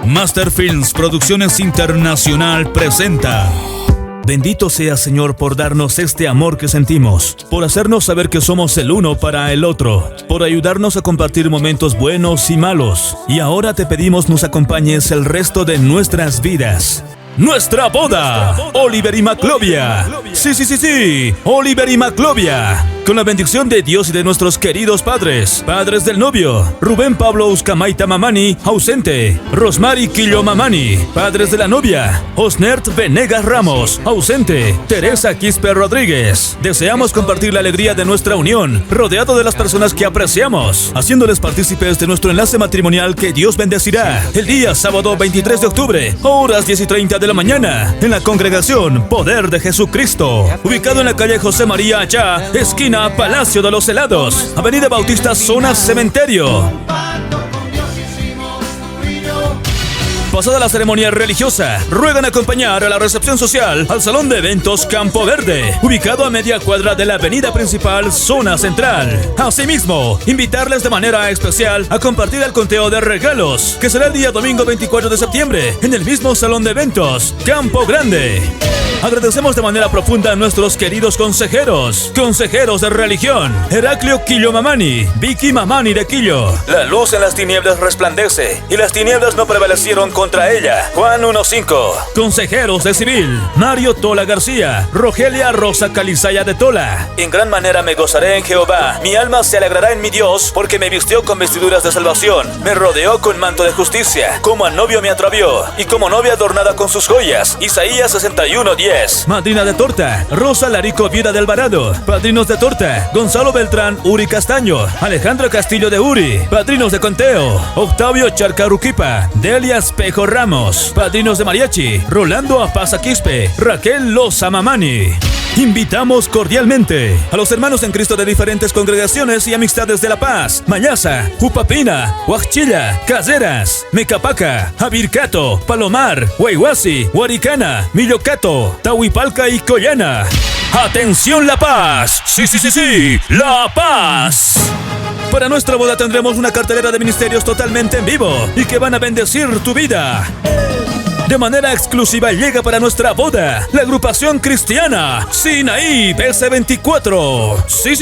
Master Films Producciones Internacional presenta. Bendito sea, Señor, por darnos este amor que sentimos, por hacernos saber que somos el uno para el otro, por ayudarnos a compartir momentos buenos y malos. Y ahora te pedimos nos acompañes el resto de nuestras vidas. ¡Nuestra boda! Oliver y Maclovia. Sí, Oliver y Maclovia. Con la bendición de Dios y de nuestros queridos padres. Padres del novio: Rubén Pablo Uzcamaita Mamani, ausente. Rosmary Quillo Mamani. Padres de la novia: Osnert Venegas Ramos, ausente. Teresa Quispe Rodríguez. Deseamos compartir la alegría de nuestra unión, rodeado de las personas que apreciamos, haciéndoles partícipes de nuestro enlace matrimonial que Dios bendecirá el día sábado 23 de octubre, horas 10:30 de la mañana, en la congregación Poder de Jesucristo, ubicado en la calle José María Achá, esquina Palacio de los Helados, Avenida Bautista, zona Cementerio. Pasada la ceremonia religiosa, ruegan acompañar a la recepción social al Salón de Eventos Campo Verde, ubicado a media cuadra de la avenida principal, zona central. Asimismo, invitarles de manera especial a compartir el conteo de regalos, que será el día domingo 24 de septiembre, en el mismo Salón de Eventos Campo Grande. Agradecemos de manera profunda a nuestros queridos consejeros de religión: Heraclio Quillo Mamani, Vicky Mamani de Quillo. La luz en las tinieblas resplandece, y las tinieblas no prevalecieron contra ella. Juan 1:5. Consejeros de civil: Mario Tola García, Rogelia Rosa Calizaya de Tola. En gran manera me gozaré en Jehová, mi alma se alegrará en mi Dios, porque me vistió con vestiduras de salvación, me rodeó con manto de justicia, como a novio me atravió, y como novia adornada con sus joyas. Isaías 61:10. Madrina de torta: Rosa Larico Viuda de Alvarado. Padrinos de torta: Gonzalo Beltrán Uri Castaño, Alejandro Castillo de Uri. Padrinos de conteo: Octavio Charcaruquipa, Delia Espejo Ramos. Padrinos de mariachi: Rolando Apaza Quispe, Raquel Loza Mamani. Invitamos cordialmente a los hermanos en Cristo de diferentes congregaciones y amistades de La Paz, Mañaza, Jupapina, Huachchilla, Caseras, Mecapaca, Abircato, Palomar, Huayhuasi, Huaricana, Millocato, Tahuipalca y Collana. ¡Atención, La Paz! ¡Sí! ¡La Paz! Para nuestra boda tendremos una cartelera de ministerios totalmente en vivo y que van a bendecir tu vida. De manera exclusiva llega para nuestra boda la agrupación cristiana Sinaí PC24. Sí,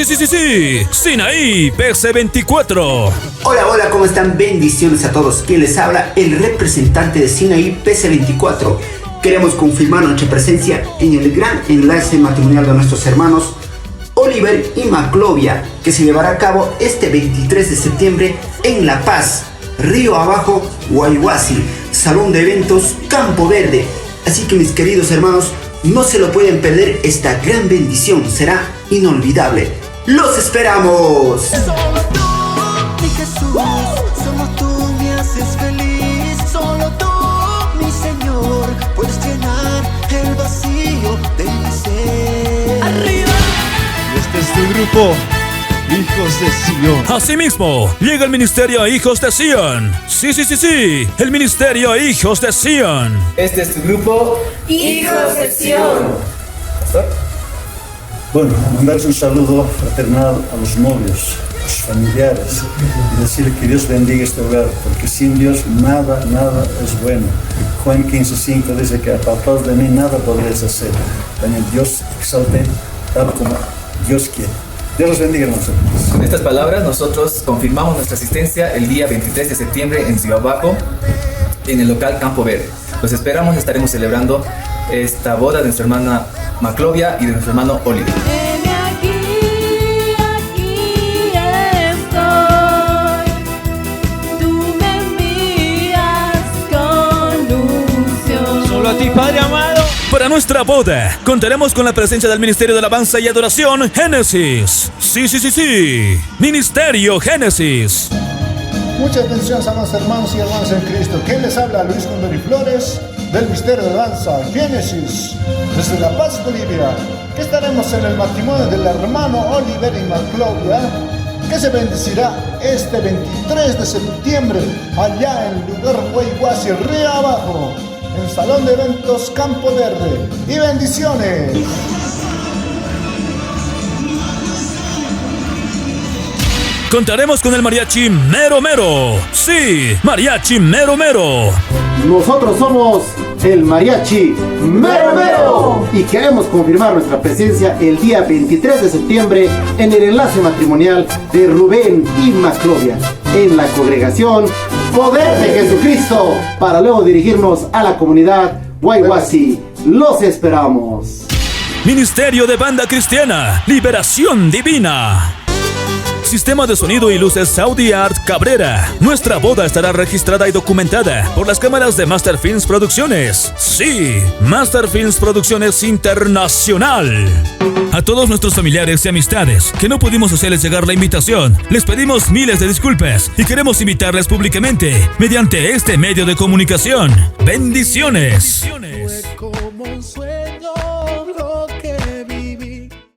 Sinaí PC24. Hola, ¿cómo están? Bendiciones a todos. Quien les habla, el representante de Sinaí PC24. Queremos confirmar nuestra presencia en el gran enlace matrimonial de nuestros hermanos Oliver y Maclovia, que se llevará a cabo este 23 de septiembre en La Paz, Río Abajo, Huayhuasi, Salón de Eventos Campo Verde. Así que, mis queridos hermanos, no se lo pueden perder. Esta gran bendición será inolvidable. ¡Los esperamos! Solo tú, mi Jesús, solo tú me haces feliz. Solo tú, mi Señor, puedes llenar el vacío de mi ser. ¡Arriba! Este es tu grupo, Hijos de Sion. Asimismo, llega el ministerio Hijos de Sion. Sí, el ministerio Hijos de Sion. Este es tu grupo, Hijos de Sion. Bueno, mandarles un saludo fraternal a los novios, a los familiares, y decirle que Dios bendiga este hogar, porque sin Dios nada es bueno. Juan 15:5 dice que apartados de mí nada podréis hacer. También Dios exalte tal como Dios quiere. Dios los bendiga, hermanos. Con estas palabras nosotros confirmamos nuestra asistencia el día 23 de septiembre en Ciudad Bajo, en el local Campo Verde. Los esperamos, estaremos celebrando esta boda de nuestra hermana Maclovia y de nuestro hermano Oliver. Solo a ti, Padre amado. Para nuestra boda contaremos con la presencia del Ministerio de Alabanza y Adoración Génesis. Sí, Ministerio Génesis. Muchas bendiciones, amados hermanos y hermanas en Cristo. ¿Quién les habla? Luis Condori Flores, del Ministerio de Alabanza Génesis, desde La Paz, Bolivia. Que estaremos en el matrimonio del hermano Oliver y Maclovia, que se bendecirá este 23 de septiembre allá en el lugar Huayhuasi, Río Abajo, en Salón de Eventos Campo Verde. ¡Y bendiciones! Contaremos con el mariachi Mero Mero. Sí, mariachi Mero Mero. Nosotros somos el Mariachi Mero Mero y queremos confirmar nuestra presencia el día 23 de septiembre en el enlace matrimonial de Rubén y Maclovia en la congregación Poder de Jesucristo, para luego dirigirnos a la comunidad Guayhuasi. Los esperamos. Ministerio de Banda Cristiana, Liberación Divina. Sistema de sonido y luces Saudi Art Cabrera. Nuestra boda estará registrada y documentada por las cámaras de Master Films Producciones. Sí, Master Films Producciones Internacional. A todos nuestros familiares y amistades que no pudimos hacerles llegar la invitación, les pedimos miles de disculpas y queremos invitarles públicamente mediante este medio de comunicación. Bendiciones. Fue como un sueño.